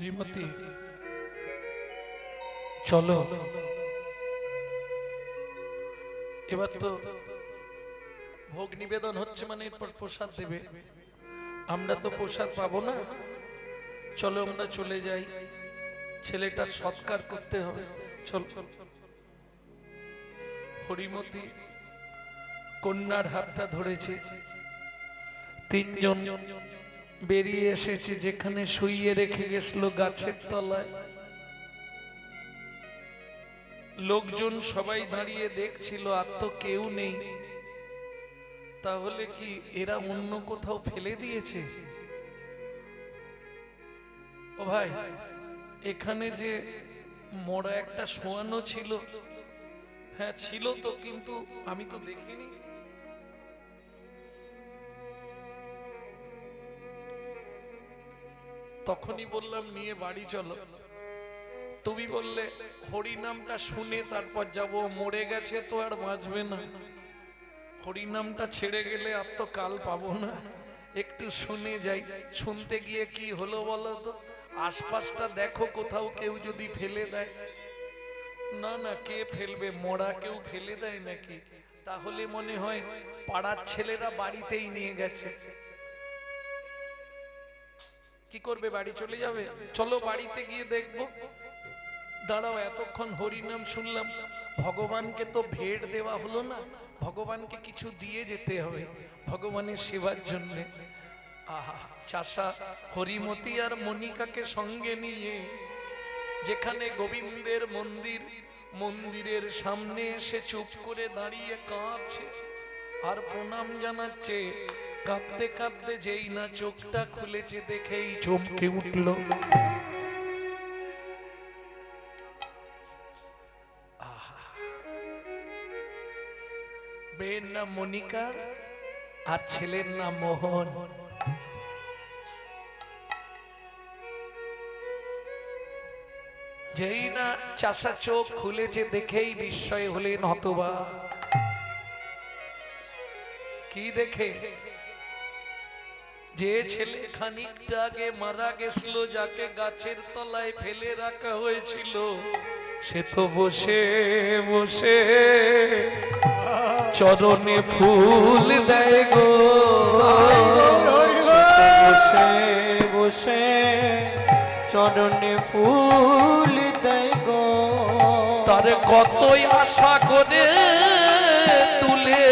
শ্রীমতী চলো এবার তো ভোগ নিবেদন হচ্ছে, মানে এরপর প্রসাদ দেবে। আমরা তো প্রসাদ পাবো না, চলো আমরা চলে যাই, ছেলেটার সৎকার করতে হবে। চল। হরিমতী কন্যার হাতটা ধরেছে, তিনজন বেরিয়ে এসেছে যেখানে শুইয়ে রেখে গেছিল গাছের তলায়। লোকজন সবাই দাঁড়িয়ে দেখছিল, আর তো কেউ নেই। তাহলে কি এরা অন্য কোথাও ফেলে দিয়েছে? ও ভাই, এখানে যে মোড়া একটা শোয়ানো ছিল, হ্যাঁ ছিল তো, কিন্তু আমি তো দেখিনি। তখনই বললাম নিয়ে বাড়ি চলো, তুমি বললে হরি নামটা শুনে তারপর যাব, মরে গেছে তো আর বাঁচবে না, হরি নামটা ছেড়ে গেলে আর তো কাল পাবো না, একটু শুনে যাই। শুনতে গিয়ে কি হলো বলো তো? আশপাশটা দেখো, কোথাও কেউ যদি ফেলে দেয়। না না, কে ফেলবে? মরা কেউ ফেলে দেয় নাকি? তাহলে মনে হয় পাড়ার ছেলেরা বাড়িতেই নিয়ে গেছে। কি করবে? বাড়ি চলে যাবে? চলো বাড়িতে গিয়ে দেখবো। দাঁড়াও, এতক্ষণ হরিনাম শুনলাম, ভগবানকে তো ভেট দেওয়া হলো না, ভগবানকে কিছু দিয়ে যেতে হবে ভগবানের সেবার জন্য। আহা, চাষা হরিমতী আর মনিকাকে সঙ্গে নিয়ে যেখানে গোবিন্দের মন্দির, মন্দিরের সামনে এসে চুপ করে দাঁড়িয়ে কাঁদছে আর প্রণাম জানাচ্ছে। কাঁদতে কাঁদতে যেই না চোখটা খুলেছে, দেখেই চমকে উঠল। মেয়ের নাম মনিকা আর ছেলের নাম মোহন। যেই না চাষা চোখ খুলেছে, দেখেই বিস্ময় হলেন হতবাক। কি দেখে? যে ছেলে খানিকটা আগে মারা গেছিল, যাকে গাছের তলায় ফেলে রাখা হয়েছিল, সে তো বসে বসে চরণে ফুল দেয় গো। বসে বসে চরণে ফুল দেয় গো। তার কতই আশা করে তুলে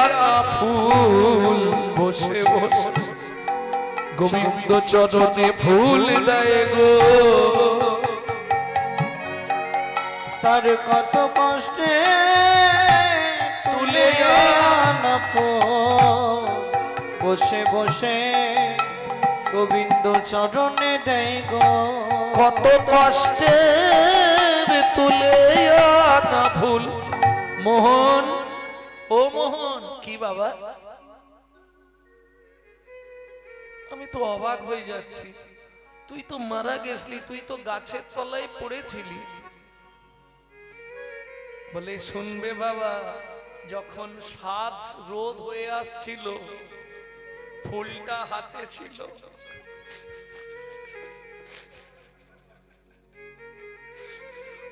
আনা ফুল, বসে বসে গোবিন্দ চরণে ফুল দেয় গো। তার কত কষ্টে তুলে আনা ফুল, বসে বসে গোবিন্দ চরণে দেয় গো। কত কষ্টে তুলে আনা ফুল। মোহন, ও মোহন। কি বাবা? আমি তো অবাক হয়ে যাচ্ছি, তুই তো মারা গেছলি, তুই তো গাছের তলায় পড়েছিলি। বলে শুনবে বাবা, যখন সাত রোদ হয়ে আসছিল, ফুলটা হাতে ছিল,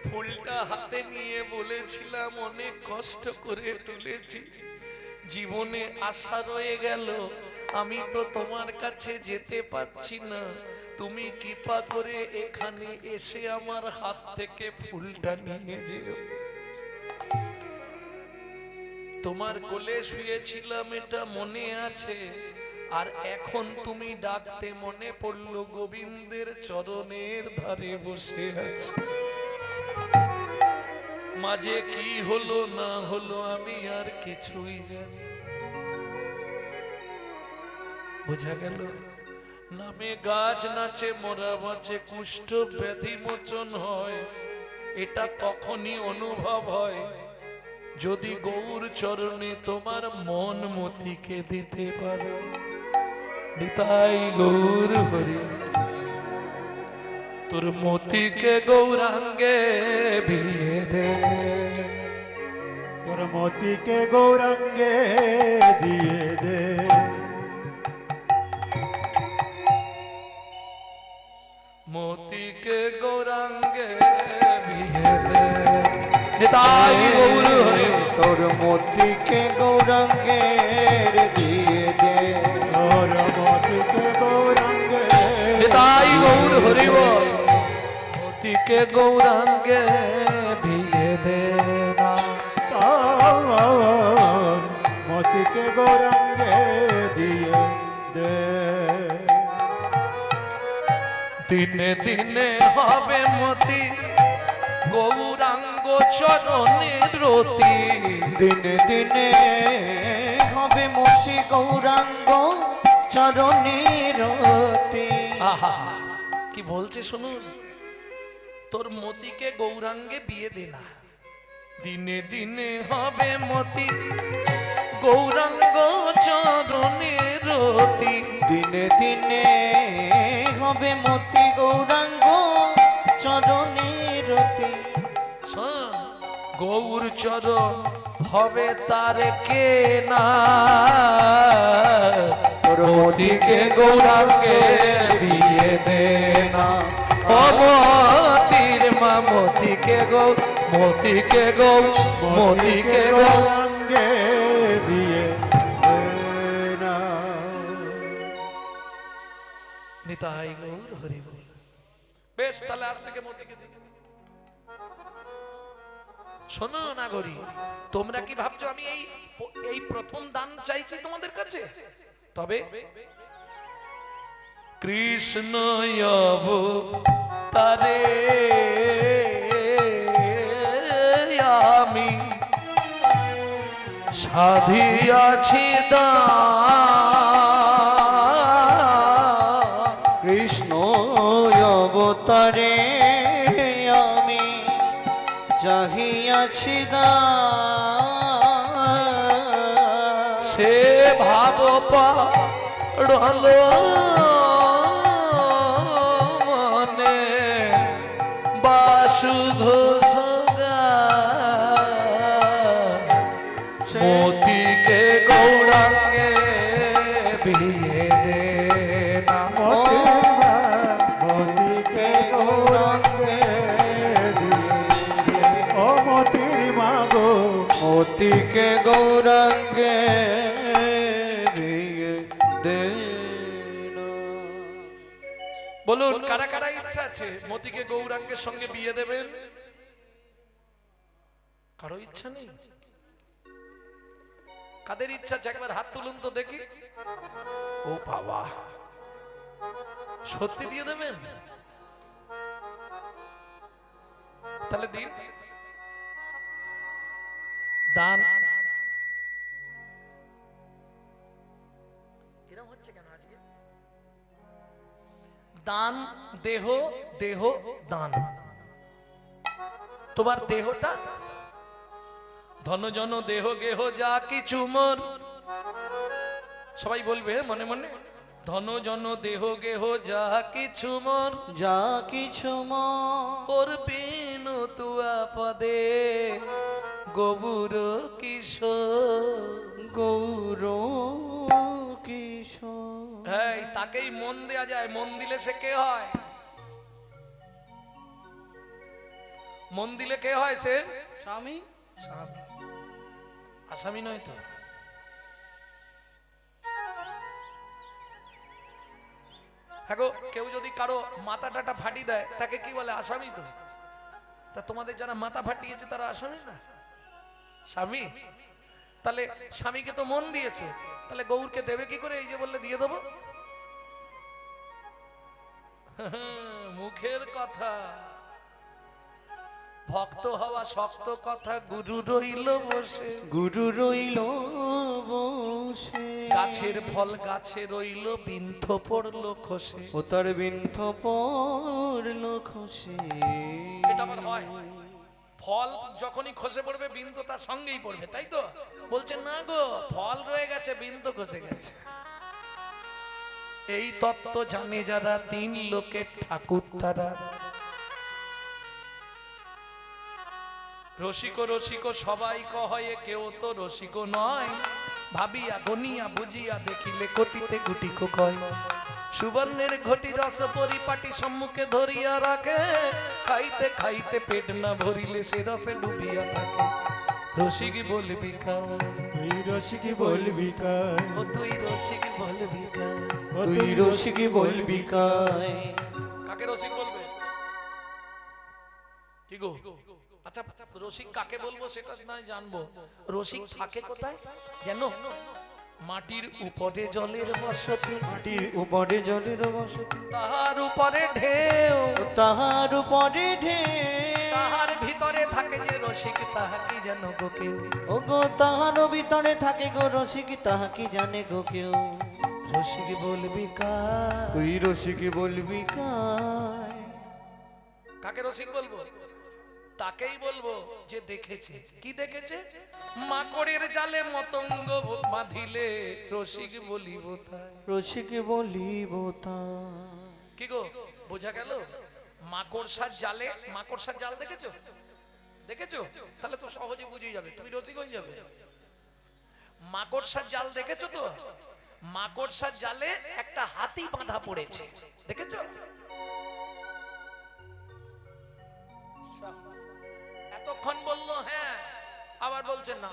ফুলটা হাতে নিয়ে বলেছিলাম অনেক কষ্ট করে তুলেছি, জীবনে আশা রয়ে গেল, আমি তো তোমার কাছে যেতে পারছি না, তুমি কৃপা করে এখানে এসে আমার হাত থেকে ফুলটা নিয়ে যেও। তোমার কোলে শুয়েছিলাম, এটা মনে আছে, আর এখন তুমি ডাকতে মনে পড়লো গোবিন্দের চরণের ধারে বসে আছে। মাঝে কি হলো না হলো আমি আর কিছুই জানি। বোঝা গেল? নামে গাছ নাচে, মরা বাঁচে, কুষ্ঠ ব্যাধি মোচন হয়, এটা তখনই অনুভব হয় যদি গৌর চরণে তোমার মন মতিকে দিতে পারো। নিতাই গৌর হরি, তোর মতিকে গৌরাঙ্গে বিয়ে দে, তোর মতিকে গৌরাঙ্গে দিয়ে দে। মতিকে গৌরাঙ্গে বিয়ে দে। নিতাই গৌর হরি বল। তোর মতিকে গৌরাঙ্গে দিয়ে দে, তোর মতিকে গৌরাঙ্গে নিতাই গৌর হরি বল। মতিকে গৌরাঙ্গে বিয়ে দে না। তোর মতিকে গৌরাঙ্গে দিয়ে দে। দিনে দিনে হবে মতি গৌরাঙ্গ চরণের রতি। দিনে দিনে হবে মতি গৌরাঙ্গ চরণের রতি। আহা কি বলছে শুনুন, তোর মতিকে গৌরাঙ্গে বিয়ে দে না। দিনে দিনে হবে মতি গৌরাঙ্গ চরণের রতি। দিনে দিনে হবে মতি গৌরাঙ্গ চরণের রতি। শোন, গৌর চরণ হবে তার কে না। তোর মতিকে গৌরাঙ্গে বিয়ে দে না। ও মতির মা মতিকে গৌ, মতিকে গৌ, মতিকে গৌ। গৌরাঙ্গে দিয়ে দে না। নিতাই গৌর হরি বল। বেশ, তাহলে আজ থেকে মতিকে দিই। শোনো নাগরী, তোমরা কি ভাবছো আমি এই প্রথম দান চাইছি তোমাদের কাছে? তবে কৃষ্ণ তারে আমি সাধিয়াছি দান। কৃষ্ণ অবতারে আমি চাহিয়াছি দান। সে ভাব পাড়ল মনে বাসুধ মতিকে গৌরাঙ্গে বিয়ে দে না। মতিকে গৌরাঙ্গে দিয়ে দে। ও মতির মাগো মতিকে গৌরাঙ্গে দিয়ে দে না। বলুন কারা কারা ইচ্ছা আছে মতিকে গৌরাঙ্গের সঙ্গে বিয়ে দেবেন? কারো ইচ্ছা নেই? কাদের ইচ্ছা আছে একবার হাত তুলুন তো দেখি। ও বাবা, সত্যি দিয়ে দেবেন? তাহলে দিন দান। এরকম হচ্ছে কেন আজকে? দান দেহ, দেহ দান। তোমার দেহটা ধনজন দেহ গেহ যা কিছু মোর। সবাই বলবে মনে মনে, ধনজন দেহ গেহ যা কিছু মোর। যা কিছু ওর বিন তুয়া পদে গবুর কিশোর। গৌর কিশোর। হ্যাঁ, তাকেই মন দেয়া যায়। মন দিলে সে কে হয়? মন দিলে কে হয় সে? স্বামী। স্বামী। আসামি নয় তো? হ্যাঁ গো, কেউ যদি কারো মাথাটা ফাটি দেয় তাকে কি বলে? আসামি তো। তা তোমাদের যারা মাথা ফাটিয়েছে তারা আসামি না? স্বামী। তাহলে স্বামীকে তো মন দিয়েছে, তাহলে গৌরকে দেবে কি করে? এই যে বললে দিয়ে দেবো। মুখের কথা, ভক্ত হওয়া শক্ত কথা। গুরু রইল বসে, গুরু রইল বসে। গাছের ফল গাছে রইল, বিন্ধ পড়লো খসে। ও তার বিন্ধ পড়ল খসে। এটা আমার হয়। ফল যখনই খসে পড়বে বিন্দু তার সঙ্গেই পড়বে, তাই তো? বলছে না গো, ফল রয়ে গেছে, বিন্দু খসে গেছে। এই তত্ত্ব জানে যারা, তিন লোকের ঠাকুর তারা। রসিক রসিক সবাই কহে, কেউ তো রসিক নয়। ভাবিয়া গনিয়া বুঝিয়া দেখিলে কোটিতে গুটি কয়। সুবর্ণের ঘটি রস পরিপাটি সম্মুখে ধরিয়া রাখে, খাইতে খাইতে পেট না ভরিলে সে রসে ডুবিয়া থাকে। রসিক বলবি কার, তুই রসিক বলবি কার, ও তুই রসিক বলবি কার, তুই রসিক বলবি কায়। কাকে রসিক বলবে? কি গো? আচ্ছা রসিক কাকে বলবো সেটা নয় জানবো, রসিক থাকে কোথায় জানো? মাটির উপরে জলের বসতি, মাটির উপরে জলের বসতি, তাহার উপরে ঢেউ, তাহার উপরে ঢেউ, তাহার ভিতরে থাকে যে রসিক তাহা কি জানো গো কেউ? ও গো তাহার ভিতরে থাকে গো রসিক, তাহা কি জানে গো কেউ? রসিক বলবি কার, তুই রসিক বলবি কায়। কাকে রসিক বলবো? তাকেই বলবো যে দেখেছে। কি দেখেছে? মাকড়ের জালে মতঙ্গ বাঁধিলে রসিক বলিব তাই। রসিক বলিব তাই। কি গো বোঝা গেল? মাকড়সার জালে, মাকড়সার জাল দেখেছো? দেখেছো? তাহলে তো সহজে বুঝে যাবে, তুমি রসিক হয়ে যাবে। মাকড়সার জাল দেখেছো তো? মাকড়সার জালে একটা হাতি বাঁধা পড়েছে, দেখেছো? এতক্ষণ বললো হ্যাঁ, আবার বলছে না।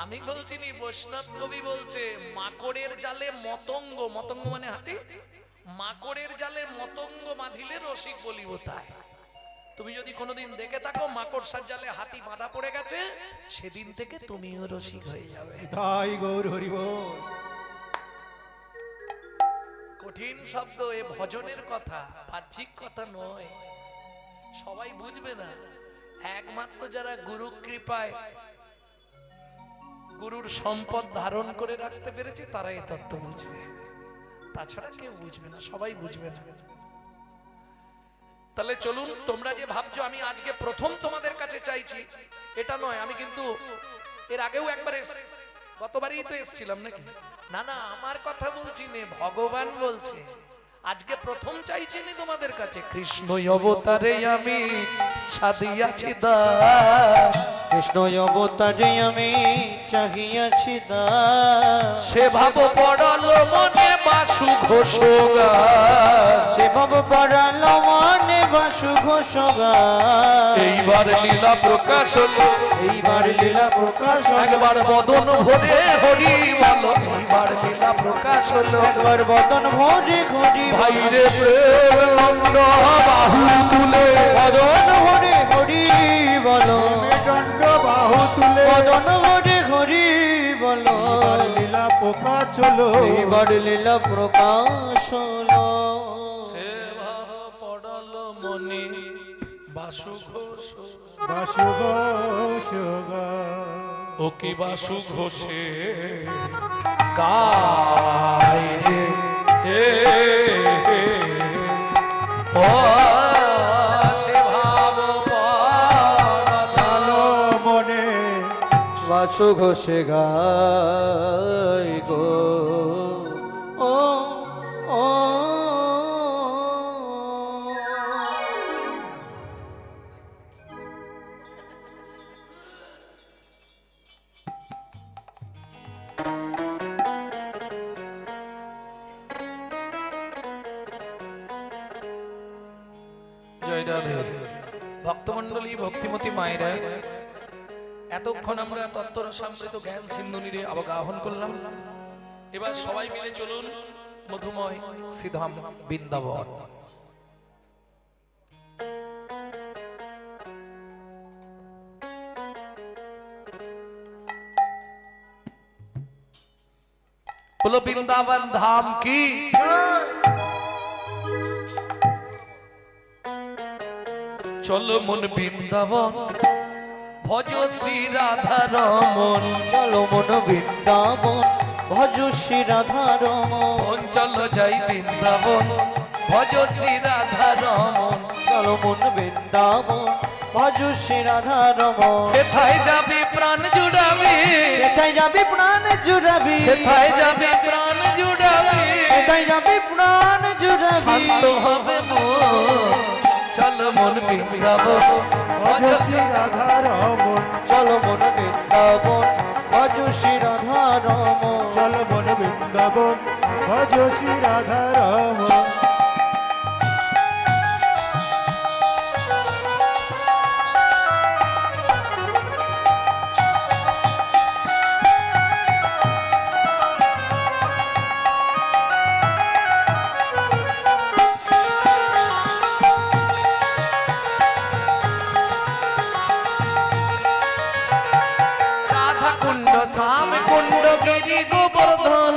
আমি বলছি নি, বৈষ্ণব কবি বলছে মাকড়ের জালে মতঙ্গ, মতঙ্গ মানে হাতি, মাকড়ের জালে মতঙ্গ বাঁধিলে রসিক বলিব তাই। তুমি যদি কোনোদিন দেখে থাকো মাকড়সার জালে হাতি বাঁধা পড়ে গেছে, সেদিন থেকে তুমিও রসিক হয়ে যাবে। তাই গৌর হরি বল। কঠিন শব্দ, এ ভজনের কথা, বাহ্যিক কথা নয়। সবাই বুঝবে না, একমাত্র যারা গুরু কৃপায় গুরুর সম্পদ ধারণ করে রাখতে পেরেছে তারা এই তত্ত্ব বুঝবে, তাছাড়া কেউ বুঝবে না, সবাই বুঝবে না। তাহলে চলুন, তোমরা যে ভাবছো আমি আজকে প্রথম তোমাদের কাছে চাইছি, এটা নয়। আমি কিন্তু এর আগেও একবার গতবারই তো এসেছিলাম নাকি? না না, আমার কথা বলছি নে, ভগবান বলছে আজকে প্রথম চাইছি নি তোমাদের কাছে। কৃষ্ণ অবতারে আমি সাধিয়াছি দ্বার, কৃষ্ণ অবতারে আমি চাহিয়াছি দ্বার, সে ভাব পড়ালো মনে বাসু ঘোষগার, সে ভাব পড়ালো মনে বাসু ঘোষগার। এইবার লীলা প্রকাশ হলো, এইবার লীলা প্রকাশ হলো, একবার বদন ভরে হরি বলো, এইবার লীলা প্রকাশ হলো। একবার বদন ভরে হরি ভাইরে প্রেম নন্দ বাহু তুলে, বদন ভরে হরি বলো, দণ্ড বাহু তুলে বদন ভরে হরি বলো। আর লীলা প্রকাশ হলো, এইবার লীলা প্রকাশ হলো। সে ভাব পড়ালো মনে বাসু ঘোষ, বাসু ঘোষগা। ও কি বাসু ঘোষে গায় রে, ও সে ভাব পড়ালো মনে বাসু ঘোষে গায় গো, ও ও জয় রাধে। ভক্তমণ্ডলী, ভক্তিমতী মায়েরা, এতক্ষণ আমরা তত্ত্বরসামৃত জ্ঞান সিন্ধুনিরে অবগাহন করলাম। এবার সবাই মিলে চলুন মধুময় শ্রীধাম বৃন্দাবন। बोलो वृंदावन धाम की। चलो मन वृंदावन भजो श्री राधा रमन, চলো মন বৃন্দাবন ভজ শ্রী রাধা রমন, चलो जाई वृंदावन भजो श्री राधा रमन। চলো মন বৃন্দাবন ভজ শ্রী রাধা রমন। সেথায় যাবি প্রাণ জুড়াবি, সেটাই যাবি প্রাণ জুড়াবি, সেথায় যাবি প্রাণ জুড়াবি, সেটাই যাবি প্রাণ জুড়াবি। শান্ত হবে মন, চলো মন বৃন্দাবন ভজো শ্রী রাধা রমন, চলো মন বৃন্দাবন ভজ শ্রী রাধা রমন। চল মন বৃন্দাবন ভজ শ্রী রাধা রমন রাধা কুণ্ড শ্যাম কুণ্ড গিরি গোবর্ধন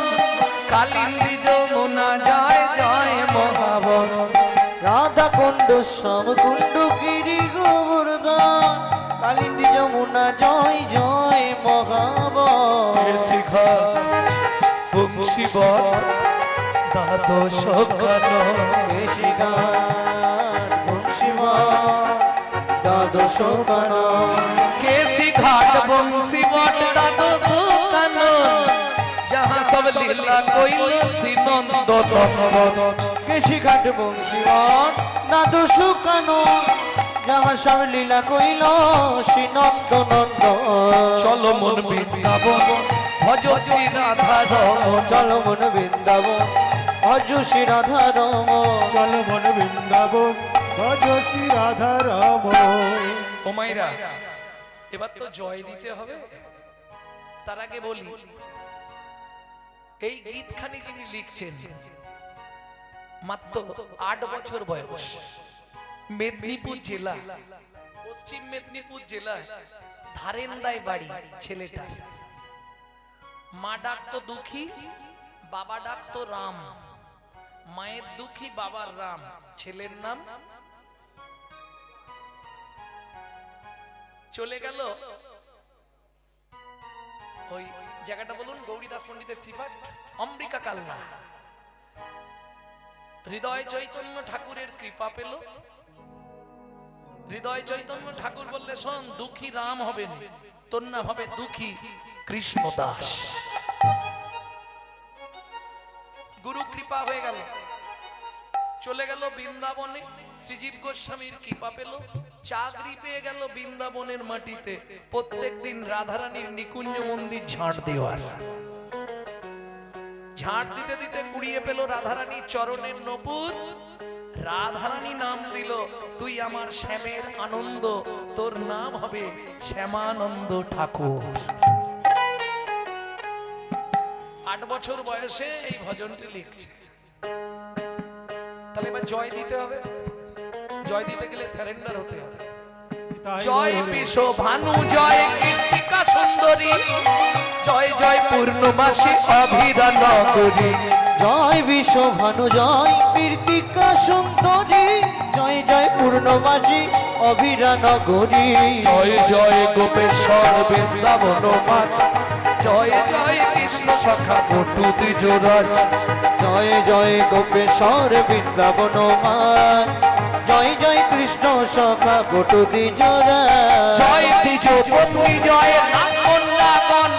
কালিন্দী যমুনা জয় জয় মহাবন রাধা কুণ্ড শ্যাম কুণ্ড গিরি গোবর্ধন কালিন্দী যমুনা জয় জয় মহাবন শিখা বংশীবন দ্বাদশ গান বেশি গান বংশীমান দ্বাদশ গান केसी घाट बंसी बट द्वादश कानन जहाँ सब लीला कोइल सिनंद কেশি ঘাট বংশীমান দ্বাদশ গান যাহা সব লীলা কইল শ্রী নন্দ নন্দ चलो मन বৃন্দাবন ভজ শ্রী রাধা রমন চল মন বৃন্দাবন ভজ শ্রী রাধা রমন চল মন বৃন্দাবন ভজ শ্রী রাধা রমন ও মাইরা এবার তো জয় দিতে হবে তার আগে বলি এই গীতখানি যিনি লিখছেন মাত্র 8 বছর বয়স মেদিনীপুর জেলা পশ্চিম মেদিনীপুর জেলা ধারেন্দায় বাড়ি ছেলেটা মা ডাকতো দুঃখী বাবা ডাকতো রাম মায়ের দুঃখী বাবার রাম ছেলের নাম চলে গেল ওই জায়গাটা বলুন গৌরীদাস পণ্ডিতের শ্রীপাঠ অম্বিকা কালনা হৃদয় চৈতন্য ঠাকুরের কৃপা পেল হৃদয় চৈতন্য ঠাকুর বললে শোন দুঃখী রাম হবে না তোর নাম হবে দুঃখী কৃষ্ণ দাস গুরু কৃপা হয়ে গেল চলে গেল বৃন্দাবনে শ্রীজীব গোস্বামীর কৃপা পেল চাকরি পেয়ে গেল বৃন্দাবনের মাটিতে প্রত্যেকদিন রাধারানীর নিকুঞ্জ মন্দির ঝাড় দেওয়ার ঝাড় দিতে দিতে কুড়িয়ে পেল রাধারানীর চরণের নপুর রাধারানী নাম দিল তুই আমার শ্যামের আনন্দ তোর নাম হবে শ্যামানন্দ ঠাকুর 8 বছর বয়সে এই ভজনটি লিখছে তাহলে এবার জয় দিতে হবে জয় দিতে গেলে সারেন্ডার হতে হবে জয় বিশ্ব ভানু জয় কীর্তিকা সুন্দরী জয় জয় পূর্ণমাসী অভিরা নগরী জয় বিশ্ব ভানু জয় কীর্তিকা সুন্দরী জয় জয় পূর্ণমাসী অভিরা নগরী জয় জয় গোপেশ্বর বৃন্দাবন মাছ জয় জয় কৃষ্ণ সখা বটু দ্বিজরাজ জয় জয় গোপেশ্বর বৃন্দাবন মান জয় জয় কৃষ্ণ সখা বটু দ্বিজরা জয় দ্বিজ পত্নী জয় কন্যাগণ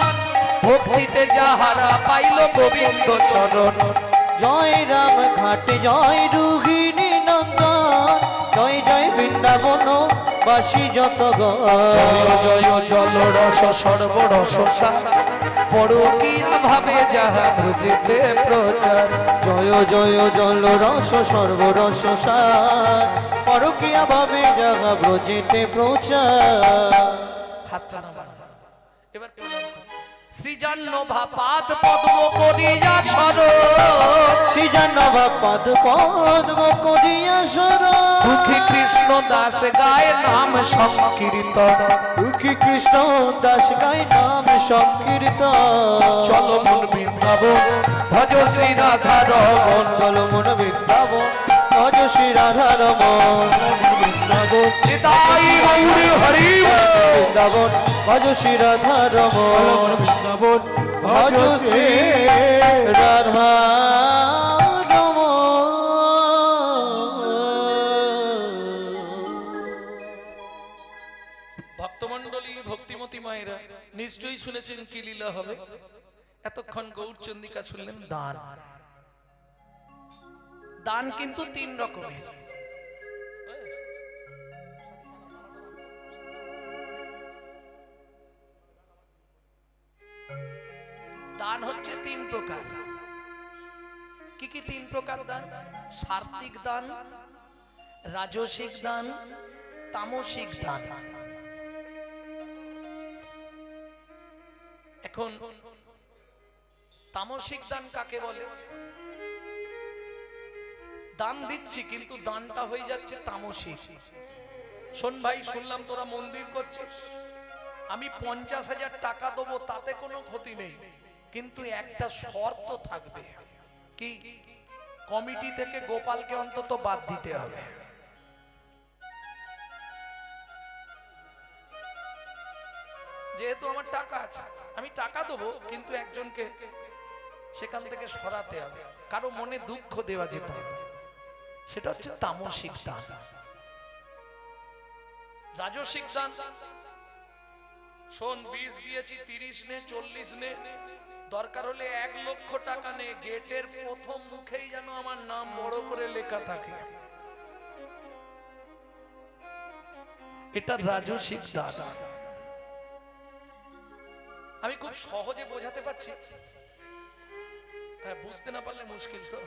ভক্তিতে যাহারা পাইল গোবিন্দ চরণ জয় রাম ঘাট জয় রোহিণী নন্দন জয় জয় বৃন্দাবন বাসী যত জয় জয় জল রস সর্বরস পরকীয়া ভাবে যাহা ব্রজেতে প্রচার জয় জয় জল রস সর্বরস সার পরকিয়া ভাবে জাগা ব্রজেতে প্রচার হাতটা নামান এবার প্রণাম করুন। সৃজান্নভা পাদ পদ্ম করিয়া সর সৃজনভা পদ পদ্ম করিয়া সর দুঃখী কৃষ্ণ দাস গায় নাম সংকীর্তন দুঃখী কৃষ্ণ দাস গায় নাম সংকীর্তন চলো মন বৃন্দাবন ভজ শ্রী রাধা রমন চল মন বৃন্দাবন ভজ শ্রী রাধা রমন বৃন্দাবন নিতাই গৌরী হরি বৃন্দাবন ভজ শ্রী রাধা রমন বৃন্দাবন ভজ শ্রী রাধা ভক্তমণ্ডলী ভক্তিমতী মায়েরা নিশ্চয়ই শুনেছেন কি লীলা হবে এতক্ষণ গৌরচন্দিকা শুনলেন দান দান কিন্তু 3 রকমের দান হচ্ছে 3 প্রকার কি তিন প্রকার দান? সাত্ত্বিক দান, রাজসিক দান, তামসিক দান। এখন তামসিক দান কাকে বলে? দান দিচ্ছি কিন্তু দানটা হয়ে যাচ্ছে তামসিক। শোন ভাই, শুনলাম তোরা মন্দির করছিস, আমি 50,000 টাকা দেবো, তাতে কোনো ক্ষতি নেই, কিন্তু একটা শর্ত থাকবে। কি? কমিটি থেকে গোপালকে অন্তত বাদ দিতে হবে। যেহেতু আমার টাকা আছে, আমি টাকা দেবো, কিন্তু একজনকে সেখান থেকে সরাতে হবে, কারো মনে দুঃখ দেওয়া যেত না। সেটা হচ্ছে তামসিক দান। রাজসিক দান, শোন 20 দিয়েছি, 30 নে, 40 নে, দরকার হলে 1 লক্ষ টাকা নে, গেটের প্রথম মুখেই যেন আমার নাম বড় করে লেখা থাকে। এটা রাজসিক দান। আমি খুব সহজে বোঝাতে পারছি, হ্যাঁ, বুঝতে না পারলে মুশকিল তো।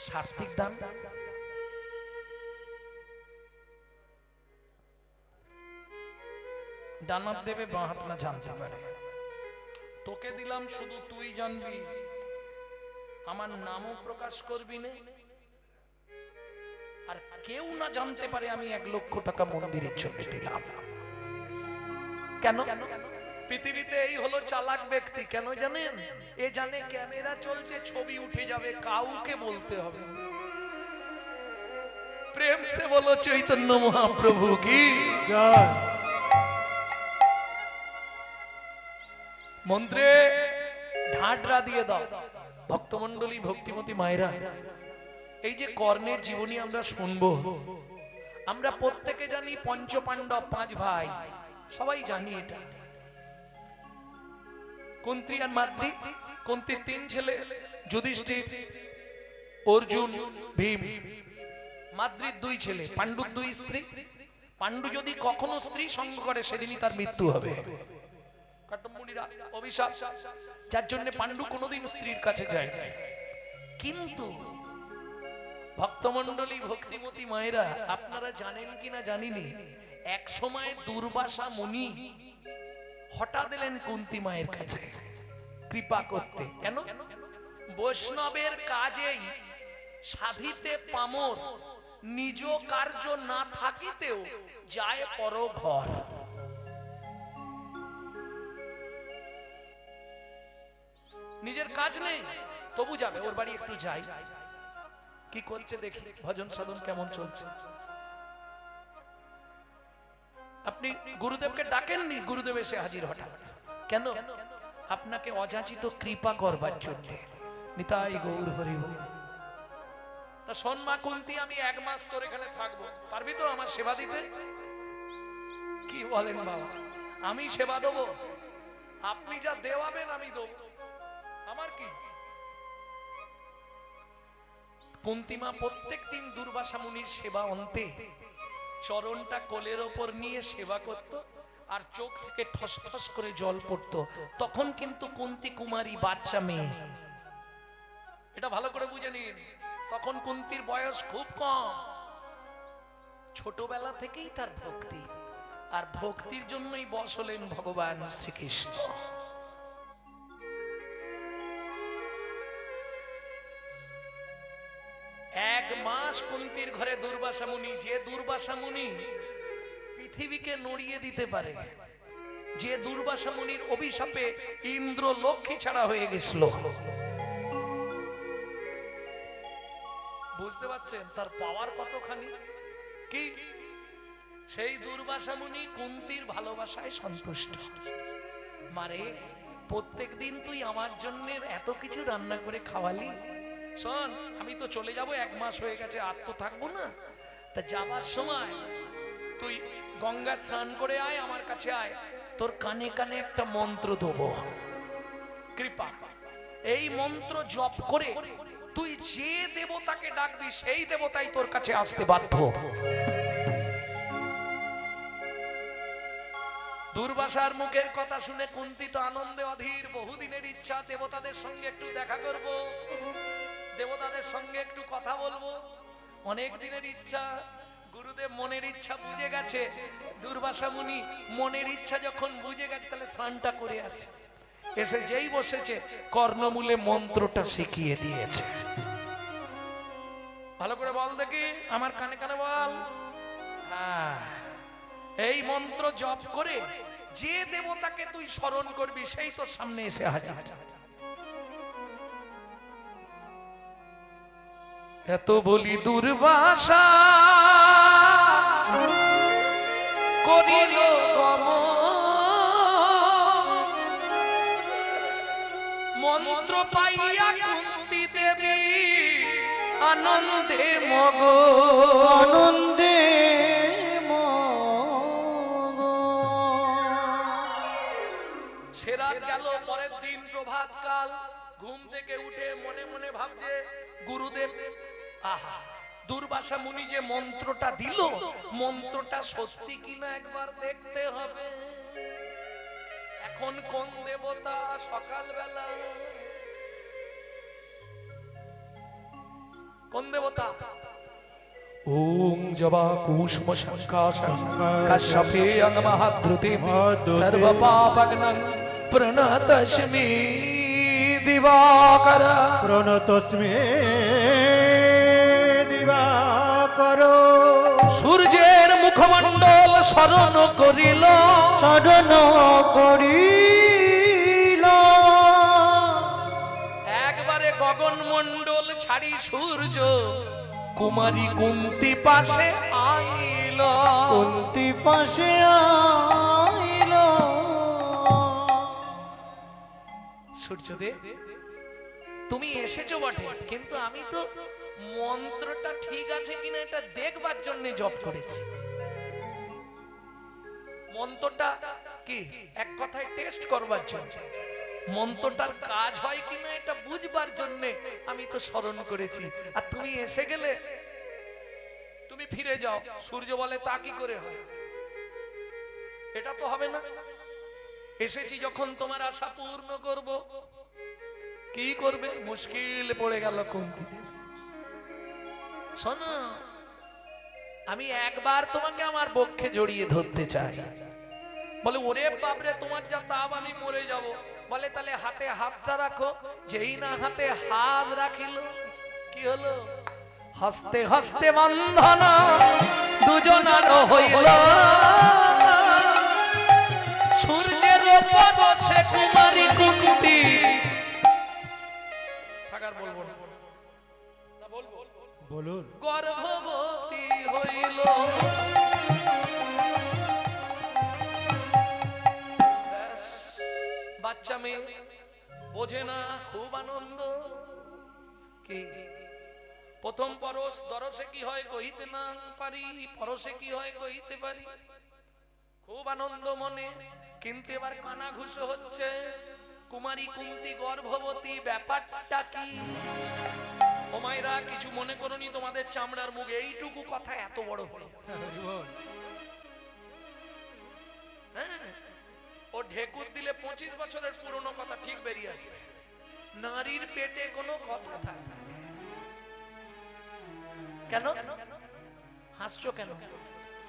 সাত্ত্বিক দান, ডানাত দেবে, বাঁ হাত না জানতে পারে। তোকে দিলাম শুধু তুই জানবি, আমার নামও প্রকাশ করবি না, আর কেউ না জানতে পারে আমি 1 লক্ষ টাকা মন্দিরের জন্য দিলাম। কেন? পৃথিবীতে এই হলো চালাক ব্যক্তি। কেন জানেন? এ জানে ক্যামেরা চলছে, ছবি উঠে যাবে, কাউকে বলতে হবে না। প্রেম সে বলো চৈতন্য মহাপ্রভু কি জয়। মন্ত্রে ঢাডরা দিয়ে দাও। ভক্তমন্ডলী, ভক্তিমতী মায়েরা, এই যে কর্ণের জীবনী আমরা শুনবো, আমরা প্রত্যেকে জানি পঞ্চপাণ্ডব 5 ভাই, সবাই জানি এটা। কুন্তী আর মাদ্রি, কুন্তীর 3 ছেলে, যুধিষ্ঠির, অর্জুন, ভীম। মাদ্রির 2 ছেলে, পাণ্ডুর 2 স্ত্রী। পাণ্ডু যদি কখনো স্ত্রী সঙ্গ করে সেদিনই তার মৃত্যু হবে। কাটম্বুনিরা অভিশাপ, যার জন্য পাণ্ডু কোনোদিন স্ত্রীর কাছে যায় না। কিন্তু ভক্তমন্ডলী, ভক্তিমতী মায়েরা, আপনারা জানেন কিনা জানিনি, এক সময় দুর্বাসা মুনি হঠাৎ এলেন কুন্তী মায়ের কাছে কৃপা করতে। কেন? বৈষ্ণবের কাজেই সাধিতে পামর, নিজ কার্য না থাকিতেও যায় পর ঘর। নিজের কাজ নেই, তবু যাবে, ওর বাড়ি একটু যাই, কি করছে দেখি, ভজন সাধন কেমন চলছে। আপনি গুরুদেবকে ডাকেননি, গুরুদেব এসে হাজির হঠাৎ। কেন? আপনাকে অযাচিত কৃপা করবার জন্য। নিতাই গৌর হরি বল। তা শোন মা কুন্তী, আমি 1 মাস তোর এখানে থাকবো, পারবি তো আমার সেবা দিতে? কি বলেন বাবা, আমি সেবা দেবো? আপনি যা দেওয়াবেন আমি দেবো, আমার কি? কুন্তী মা প্রত্যেক দিন দুর্বাসা মুনির সেবা অন্তে চরণটা কোলের ওপর নিয়ে সেবা করত, আর চোখ থেকে ঠস ঠস করে জল পড়তো। তখন কিন্তু কুন্তী কুমারী, বাচ্চা মেয়ে, এটা ভালো করে বুঝে নিন। তখন কুন্তীর বয়স খুব কম, ছোটবেলা থেকেই তার ভক্তি, আর ভক্তির জন্যই বশ হলেন ভগবান শ্রীকৃষ্ণ। এক মাস কুন্তীর ঘরে দুর্বাসা মুনি, যে দুর্বাসা মুনি পৃথিবীকে নড়িয়ে দিতে পারে, যে দুর্বাসা মুনির অভিশাপে ইন্দ্র লক্ষ্মী ছাড়া হয়ে গেছিল। বুঝতে পারছেন তার পাওয়ার কতখানি? কি সেই দুর্বাসা মুনি কুন্তীর ভালোবাসায় সন্তুষ্ট। মারে, প্রত্যেক দিন তুই আমার জন্য এত কিছু রান্না করে খাওয়ালি, শোন আমি তো চলে যাব, 1 মাস হয়ে গেছে, আর তো থাকবো না। তা যাবার সময় তুই গঙ্গা স্নান করে আয়, আমার কাছে আয়, তোর কানে কানে একটা মন্ত্র দেবো, কৃপা। এই মন্ত্র জপ করে তুই যে দেবতাকে ডাকবি সেই দেবতাই তোর কাছে আসতে বাধ্য। দুর্বাসার মুখের কথা শুনে কুন্তী তো আনন্দে অধীর। বহুদিনের ইচ্ছা দেবতাদের সঙ্গে একটু দেখা করব, দেবতাদের সঙ্গে একটু কথা বলবো, অনেক দিনের ইচ্ছা। গুরুদেব মনের ইচ্ছা বুঝে গেছে। দুর্বাসা মুনি মনের ইচ্ছা যখন বুঝে গেছে, তাহলে স্নানটা করে আসে। এসে যেই বসেছে, কর্ণমূলে মন্ত্রটা শিখিয়ে দিয়েছে। ভালো করে বল দেখি, আমার কানে কানে বল। হ্যাঁ, এই মন্ত্র জপ করে যে দেবতাকে তুই স্মরণ করবি, সেই তোর সামনে এসে হাজির। এত বলি দুর্বাসা করিল মন্ত্র পাইয়া কুন্তী দেবী আনন্দে মগ, আনন্দে সে রাত গেল। পরের দিন প্রভাত কাল ঘুম থেকে উঠে মনে মনে ভাবছে, গুরুদেব, আহা, দুর্বাসা মুনি যে মন্ত্রটা দিল, মন্ত্রটা সত্যি কিনা একবার দেখতে হবে। এখন কোন দেবতা সকালবেলা, কোন দেবতা? ওম জবা কুসুম শঙ্কাশং কাশ্যপে অঙ্গমহাদ্রুতে সর্ব পাপগ্নং প্রণতস্মি দিবাকর, প্রণতস্মি দিবাকর। সূর্যের মুখমণ্ডল স্মরণ করিল, স্মরণ করিল। একবারে গগন মণ্ডল ছাড়ি সূর্য কুমারী কুন্তী পাশে আইল, কুন্তী পাশে আইল। সূর্যদেব, তুমি এসেছো বটে, কিন্তু আমি তো মন্ত্রটা ঠিক আছে কিনা এটা দেখবার জন্য জপ করেছি। মন্ত্রটা কি এক কথায় টেস্ট করবার জন্য, মন্ত্রটার কাজ হয় কিনা এটা বুঝবার জন্য আমি তো স্মরণ করেছি। আর তুমি এসে গেলে, তুমি ফিরে যাও। সূর্য বলে, তা কি করে হয়? এটা তো হবে না। এসেছি যখন তোমার আশা পূর্ণ করব। কি করবে? মুশকিল পড়ে গেল কুন্তী। শোনো, আমি একবার তোমাকে আমার বক্ষে জড়িয়ে ধরতে চাই। বলে, ওরে বাপরে, তোমার যা তাপ, আমি মরে যাব। বলে, তাহলে হাতে হাতটা রাখো। যেই না হাতে হাত রাখিল, কি হলো? হস্তে হস্তে বন্ধন দুজনার হইল, সূর্যের পরশে কুমারী কুন্তী। থাকার বলবো না, বলবো, বলুন। গর্ভবতী হইল। বাচ্চা মেয়ে বোঝে না, খুব আনন্দ। কি প্রথম পরশ, দরসে কি হয় কহিতে না পারি, পরশে কি হয় কহিতে পারি। খুব আনন্দ মনে, কিন্তু এবার কানাঘুষো হচ্ছে। কুমারী কুন্তী গর্ভবতী, ব্যাপারটা কি? ও মায়েরা, কিছু মনে করনি, তোমাদের চামড়ার মুখে এইটুকু কথা এত বড় হলো। হ্যাঁ, ও ঢেকুর দিলে 25 বছরের পুরনো কথা ঠিক বেরিয়ে আসবে। নারীর পেটে কোনো কথা থাকবে না। কেন হাসছো কেন?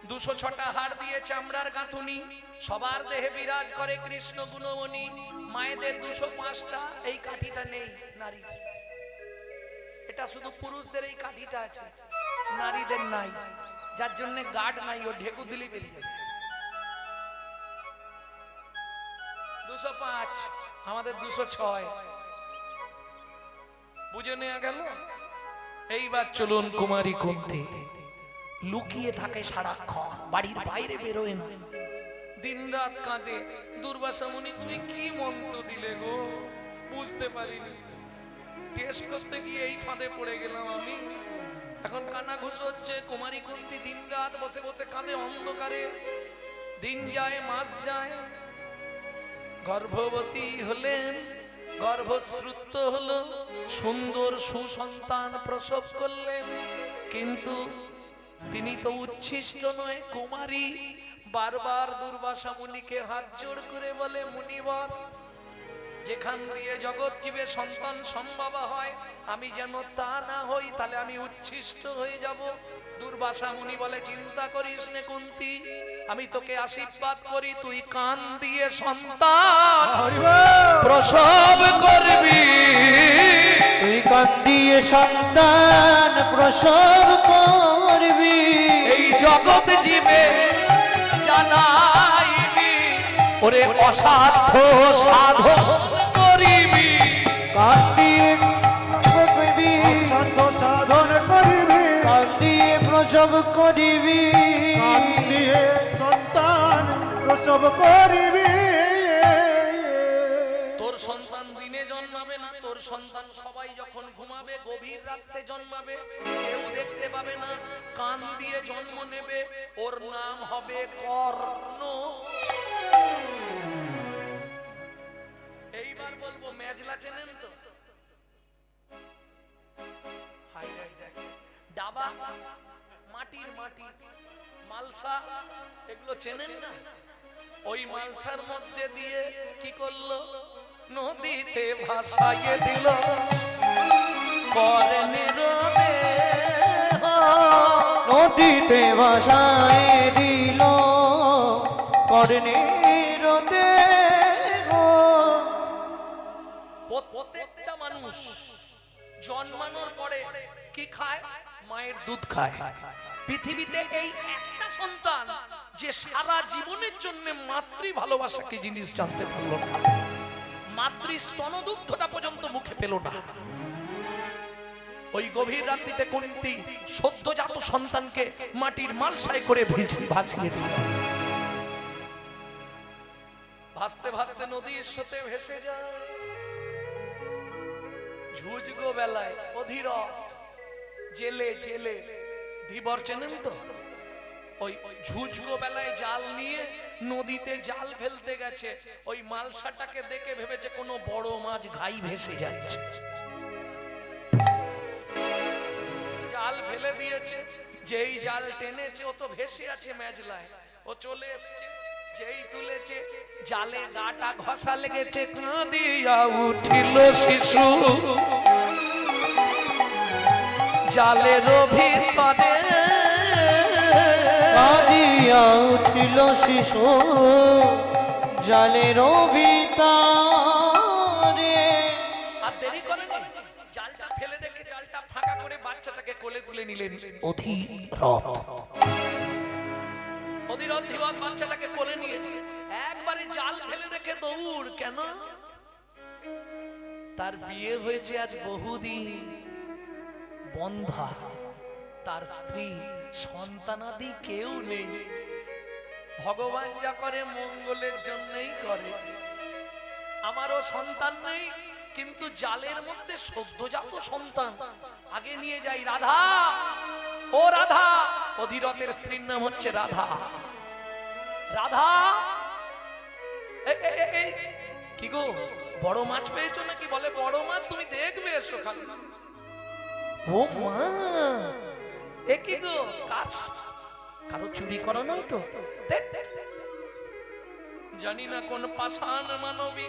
206টা হাড় দিয়ে চামড়ার গাঁথুনি, সবার দেহে বিরাজ করে কৃষ্ণ গুণমণি। মায়েদের 205টা, এই কাঠিটা নেই নারীর। এটা শুধু পুরুষদের এই কাঠিটা আছে, নারীদের নাই। যার জন্য গার্ড নাই, ও ঢেকুর দিলেই বেরিয়ে যাবে। 205, আমাদের 206। বুঝে নেওয়া গেল। এইবার চলুন, কুমারী কুন্তী লুকিয়ে থাকে সারাক্ষণ, বাড়ির বাইরে বেরোয় না, দিন রাত কাঁদে। দুর্বাসা মুনি, তুমি কি মন্ত্র দিলে গো? বুঝতে পারিনি, টেস্ট করতে গিয়ে এই ফাঁদে পড়ে গেলাম আমি। এখন কানাঘুষ হচ্ছে। কুমারী কুন্তী দিন রাত বসে বসে কাঁদে অন্ধকারে। দিন যায়, মাস যায়, গর্ভবতী হলেন, গর্ভশ্রুত হলো, সুন্দর সুসন্তান প্রসব করলেন। কিন্তু তিনি তো উচ্ছিষ্ট নয়, কুমারী, বারবার দুর্বাসা মুনিকে হাত জোড় করে বলে, মুনিবর, যেখান দিয়ে জগৎ জীবে সন্তান সম্ভবা হয়, আমি যেন তা না হই, তাহলে আমি উচ্ছিষ্ট হয়ে যাব। দুর্বাসা মুনি বলে, চিন্তা করিস নে কুন্তী, আমি তোকে আশীর্বাদ করি, তুই কান দিয়ে সন্তান প্রসব করবি। তুই কান দিয়ে সন্তান প্রসব করবি। এই জগৎ জীবে জানাইবি, ওরে অসাধ্য সাধন করিবি। কান দিয়ে করবি, সাধ্য সাধন করিবি, কান দিয়ে প্রসব করিবি। কান দিয়ে সন্তান প্রসব করিবি। তোর সন্তান দিনে জন্মাবে না, তোর সন্তান সবাই যখন ঘুমাবে গভীর রাতে জন্মাবে, কেউ দেখতে পাবে না, কান দিয়ে জন্ম নেবে, ওর নাম হবে কর্ণ। এইবার বলবো, মেজলা চেনেন তো? হাই দেখ দেখ, ডাবা, মাটির মাটি, মালসা, এগুলো চেনেন না? ওই মালসার মধ্যে দিয়ে কি করলো, নদীতে ভাসাইয়ে দিল কর্ণের দেহ। নদীতে ভাসায় দিল কর্ণের দেহ। প্রত্যেকটা মানুষ জন্মানোর পরে কি খায়? মায়ের দুধ খায়। পৃথিবীতে এই একটা সন্তান যে সারা জীবনের জন্য মাতৃ ভালোবাসা কি জিনিস জানতে পারলো না, মাতৃ স্তনদুগ্ধটা পর্যন্ত মুখে পেল না। ওই গভীর রাত্রিতে কুন্তী সদ্যজাত সন্তানকে মাটির মালসায় করে ভাসিয়ে দিল। ভাসতে ভাসতে নদীর স্রোতে ভেসে যায়। ঝুঁঝগো বেলায় অধীরথ জেলে জেলে, ধীবর চেনেন তো? ওই ঝুঁঝগো বেলায় জাল নিয়ে নদীতে জাল ফেলতে গেছে, ওই মালসাটাকে দেখে ভেবেছে কোনো বড় মাছ ঘাই ভেসে যাচ্ছে, জাল ফেলে দিয়েছে। যেই জাল টেনেছে ও তো ভেসে আছে মেজলায়, ও চলে এসছে, যেই তুলেছে জালে গাটা ঘষা লেগেছে, কাঁদিয়া উঠিল শিশু জালের ভিতরে। কাঁদিয়া উঠিল শিশু জালের ভিতরে। আর দেরি করেনি, জালটা ফেলে রেখে জালটা ফাঁকা করে বাচ্চাটাকে কোলে তুলে নিলেন অধীরথ ধীবর বাচ্চাটাকে কোলে নিয়ে একবারে জাল ফেলে রেখে দৌড়। কেন? তার বিয়ে হয়েছে আজ বহুদিন, বন্ধা, তার স্ত্রী, সন্তানাদি কেউ নেই। ভগবান যা করে মঙ্গলের জন্যই করে। আমারও সন্তান নেই, কিন্তু জালের মধ্যে সদ্যজাত সন্তান আগে নিয়ে যাই। রাধা, ও রাধা, অধীরথের স্ত্রীর নাম হচ্ছে রাধা। রাধা, কি গো, বড় মাছ পেয়েছো নাকি? বলে, বড় মাছ তুমি দেখবে, এসো খালি। ও মা, এ কি গো, কাজ কারো চুরি করানো তো? জানি না কোন পাষাণ মানবী,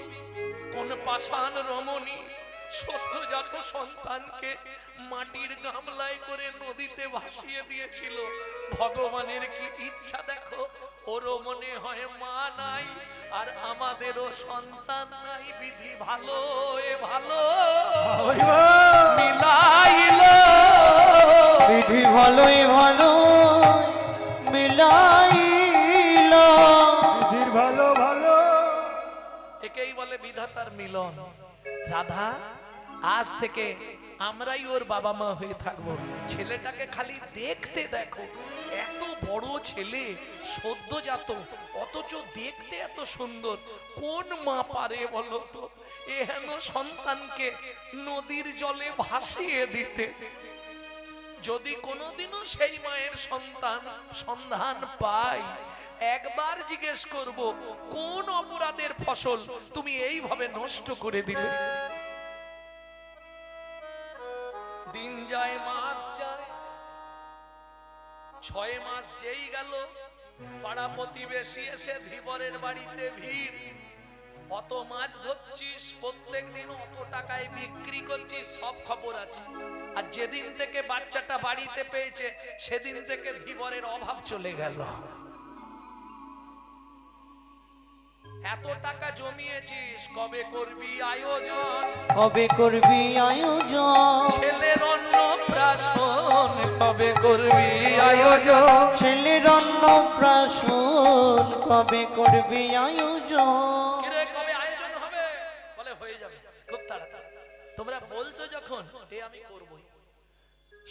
কোন পাষাণ রমণী সদ্যজাত সন্তানকে মাটির গামলায় করে নদীতে ভাসিয়ে দিয়েছিল। ভগবানের কি ইচ্ছা দেখো, ওরও মনে হয় মা নাই আর আমাদেরও সন্তান নাই। বিধি ভালো, এ ভালো মিলাইল, বিধি ভালোই ভালো মিলাইল। বিধির ভালো ভালো, একেই বলে বিধাতার মিলন। রাধা, আজ থেকে আমরাই ওর বাবা মা হয়ে থাকবো। ছেলেটাকে খালি দেখতে দেখো, এত বড় ছেলে, সদ্যজাত, অথচ দেখতে এত সুন্দর। কোন মা পারে বলো তো এহেন সন্তানকে নদীর জলে ভাসিয়ে দিতে? যদি কোনোদিনও সেই মায়ের সন্ধান পাই, একবার জিজ্ঞেস করব, কোন অপরাধের ফসল তুমি এইভাবে নষ্ট করে দিলে? দিন যায়, মাস যায়, 6 মাস যেই গেল, পাড়া প্রতিবেশী এসে ধীবরের বাড়িতে ভিড়, অত মাছ ধরছিস, প্রত্যেক দিন অত টাকায় বিক্রি করছিস, সব খবর আছে। আর যেদিন থেকে বাচ্চাটা বাড়িতে পেয়েছে সেদিন থেকে ধীবরের অভাব চলে গেল। এত টাকা জমিয়েছিস, কবে করবি আয়োজন? কবে করবি আয়োজন? ছেলের অন্নপ্রাশন কবে করবি আয়োজন? ছেলের অন্নপ্রাশন কবে করবি আয়োজন? কিরে কবে আয়োজন হবে? বলে হয়ে যাবে খুব তাড়াতাড়ি। তোমরা বলছো যখন, এ আমি করবই।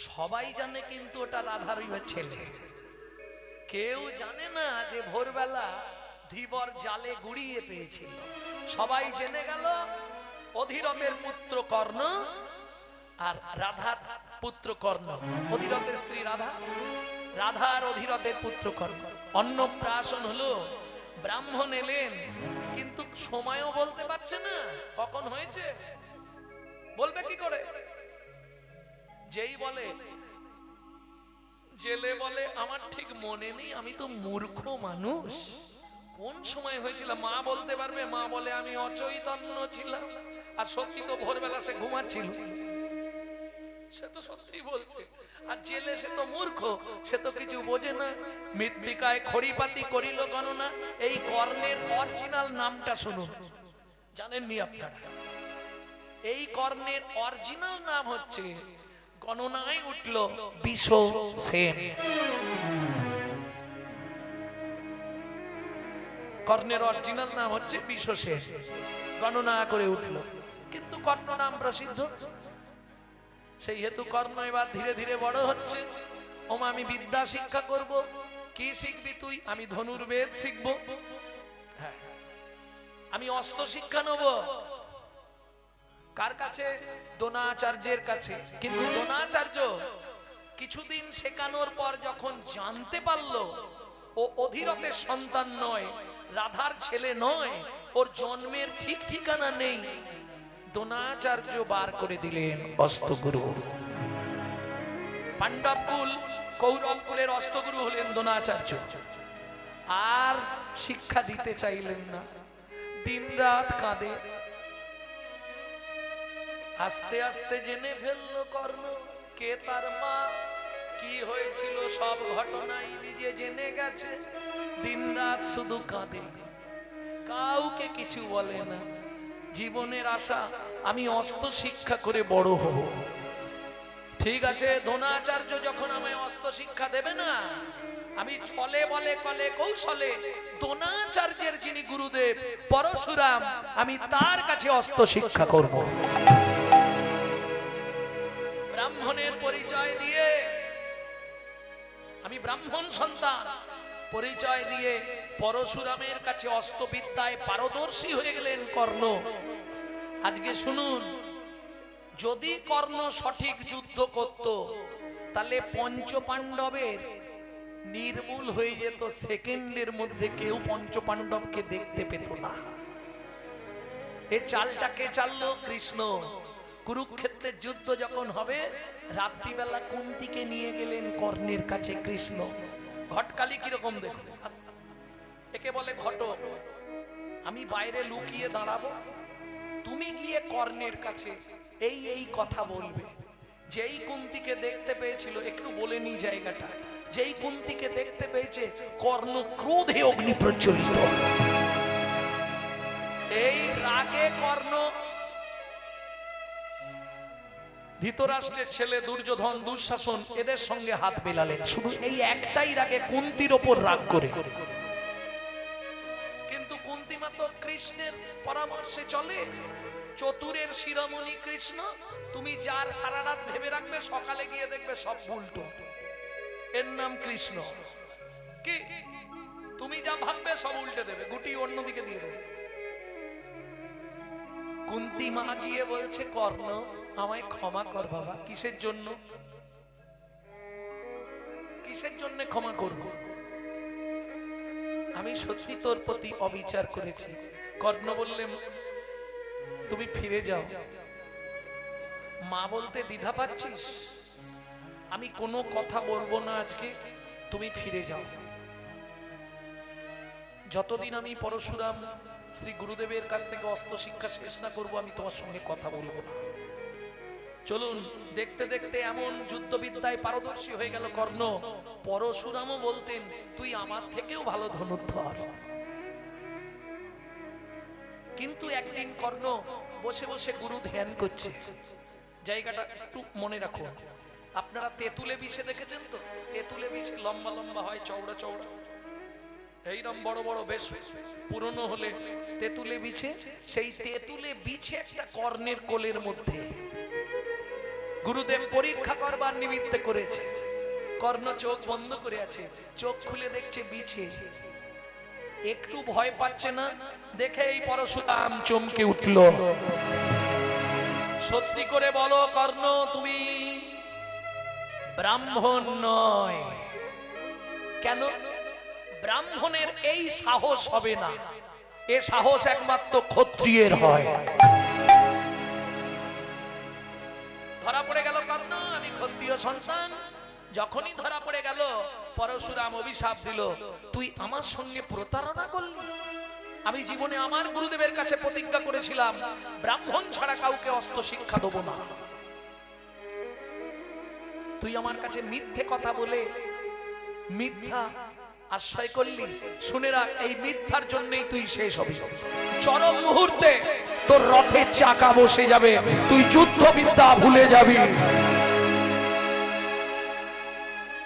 সবাই জানে কিন্তু ওটা রাধার ছেলে, কেউ জানে না যে ভোরবেলা ধীবর জালে গুড়িয়ে পেয়েছিল। সবাই জেনে গেল অধীরথের পুত্র কর্ণ আর রাধার পুত্র কর্ণ। অধীরথের স্ত্রী রাধা, রাধার অধীরথের পুত্র কর্ণ। অন্নপ্রাশন হলো, ব্রাহ্মণ এলেন, কিন্তু সময়ও বলতে পারছে না কখন হয়েছে। বলবে কি করে? যেই বলে, জেলে বলে আমার ঠিক মনে নেই, আমি তো মূর্খ মানুষ, কোন সময় হয়েছিল মা বলতে পারবে? মা বলে আমি অচৈতন্য ছিলাম। আর সত্যি তো ভোরবেলা সে ঘুমাচ্ছিল, সে তো সত্যি বলছে। আর জেলে সে তো মূর্খ, সে তো কিছু বোঝে না। মৃত্তিকায় খড়িপাতি করিল গণনা। এই কর্ণের অরিজিনাল নামটা শুনুন, জানেননি আপনারা? এই কর্ণের অরিজিনাল নাম হচ্ছে, গণনায় উঠল বিষ সেন। কর্ণের অরিজিনাল নাম হচ্ছে বিষ সেন, গণনা করে উঠল। কিন্তু কর্ণ নাম প্রসিদ্ধ, সেই হেতু কর্ণ এবার ধীরে ধীরে বড় হচ্ছে। ওমা আমি বিদ্যা শিক্ষা করব। কি শিখবি তুই? আমি ধনুর্বেদ শিখবো, হ্যাঁ আমি অস্ত্র শিক্ষা নেব। কার কাছে? দ্রোণাচার্যের কাছে। কিন্তু দ্রোণাচার্য কিছুদিন শেখানোর পর যখন জানতে পারলো ও অধীরথের সন্তান নয়, রাধার ছেলে নয়, ওর জন্মের ঠিক ঠিকানা নেই, দ্রোণাচার্য বার করে দিলেন অস্ত্রগুরু। পাণ্ডব কুল কৌরব কুলের অস্ত্রগুরু হলেন দ্রোণাচার্য। আর শিক্ষা দিতে চাইলেন না, দিনরাত কাঁদে। আস্তে আস্তে জেনে ফেললো কর্ণ কে তার মা, কি হয়েছিল সব ঘটনাই নিজে জেনে গেছে। দিনরাত শুধু কাঁদে, কাউকে কিছু বলে না। জীবনের আশা আমি অস্ত্র শিক্ষা করে বড় হব। ঠিক আছে, দ্রোণাচার্য যখন আমায় অস্ত্র শিক্ষা দেবে না, আমি ছলে বলে কলে কৌশলে দ্রোণাচার্যের যিনি গুরুদেব পরশুরাম, আমি তার কাছে অস্ত্র শিক্ষা করব। ব্রাহ্মণের পরিচয় দিয়ে, আমি ব্রাহ্মণ সন্তান পরিচয় দিয়ে পরশুরামের কাছে অস্ত্রবিদ্যায় পারদর্শী হয়ে গেলেন কর্ণ। আজকে শুনুন, যদি কর্ণ সঠিক যুদ্ধ করত তাহলে পঞ্চপাণ্ডবের নির্মূল হয়ে যেত। সেকেন্ডের মধ্যে কেউ পঞ্চপাণ্ডবকে দেখতে পেত না। এই চালটাকে চাললো কৃষ্ণ। কুরুক্ষেত্রের যুদ্ধ যখন হবে, রাত্রিবেলা কুন্তিকে নিয়ে গেলেন কর্ণের কাছে কৃষ্ণ। ঘটকালি কিরকম দেখুন, একে বলে ঘটক। আমি বাইরে লুকিয়ে দাঁড়াবো, তুমি গিয়ে কর্ণের কাছে এই এই কথা বলবে। যেই কুন্তিকে দেখতে পেয়েছিল, একটু বলে নি জায়গাটা, যেই কুন্তিকে দেখতে পেয়েছে কর্ণ ক্রোধে অগ্নি প্রজ্বলিত। এই রাগে কর্ণ ধৃতরাষ্ট্রের ছেলে দুর্যোধন, দুঃশাসন এদের সঙ্গে হাত মেলালেন, শুধু এই একটাই রাগে, কুন্তির ওপর রাগ করে। কিন্তু কুন্তি মা তো কৃষ্ণের পরামর্শে চলে। চতুরের শিরোমণি কৃষ্ণ, তুমি যার সারা রাত ভেবে রাখবে, সকালে গিয়ে দেখবে সব উল্টো। এর নাম কৃষ্ণ। কি তুমি যা ভাববে সব উল্টে দেবে, গুটি অন্যদিকে দিয়ে দেবে। কুন্তি মা গিয়ে বলছে, কর্ণ আমায় ক্ষমা কর বাবা। কিসের জন্য? কিসের জন্য ক্ষমা করব? আমি সত্যি তোর প্রতি অবিচার করেছি। কর্ণ বললেন, তুমি ফিরে যাও। মা বলতে দ্বিধা পাচ্ছিস? আমি কোনো কথা বলবো না আজকে, তুমি ফিরে যাও। যতদিন আমি পরশুরাম শ্রী গুরুদেবের কাছ থেকে অস্ত্র শিক্ষা শেষ না করব, আমি তোমার সঙ্গে কথা বলবো না। চলুন, দেখতে দেখতে এমন যুদ্ধবিদ্যায় পারদর্শী হয়ে গেল কর্ণ, পরশুরামও বলতেন তুই আমার থেকেও ভালো ধনুর্ধর। কিন্তু একদিন কর্ণ বসে বসে গুরু ধ্যান করছে। জায়গাটা একটু মনে রাখুন, আপনারা তেঁতুলে বিছে দেখেছেন তো? তেঁতুলে বিছে লম্বা লম্বা হয়, চওড়া চওড়া, এইরকম বড় বড়, বেশ পুরনো হলে তেঁতুলে বিছে। সেই তেঁতুলে বিছে একটা কর্ণের কোলের মধ্যে গুরুদেব পরীক্ষা করবার নিমিত্তে করেছে। কর্ণ চোখ বন্ধ করে আছে, চোখ খুলে দেখছে বিছে, একটু ভয় পাচ্ছে না। দেখে এই পরশুরাম চমকে উঠল। সত্যি করে বলো কর্ণ, তুমি ব্রাহ্মণ নয় কেন? ব্রাহ্মণের এই সাহস হবে না, এ সাহস একমাত্র ক্ষত্রিয়ের হয়। ধরা পড়ে গেল কর্ণ, আমি ক্ষত্রিয় সন্তান। যখনই ধরা পড়ে গেল, পরশুরাম অভিশাপ দিল, তুই আমার সঙ্গে প্রতারণা করলি। আমি জীবনে আমার গুরুদেবের কাছে প্রতিজ্ঞা করেছিলাম ব্রাহ্মণ ছাড়া কাউকে অস্ত্র শিক্ষা দেব না। তুই আমার কাছে মিথ্যে কথা বলে মিথ্যা আশ্রয় করলি। শুনে রাখ, এই মিথ্যার জন্যই তুই শেষ হবি। চরম মুহূর্তে তোর রথের চাকা বসে যাবে, তুই যুদ্ধবিদ্যা ভুলে যাবি।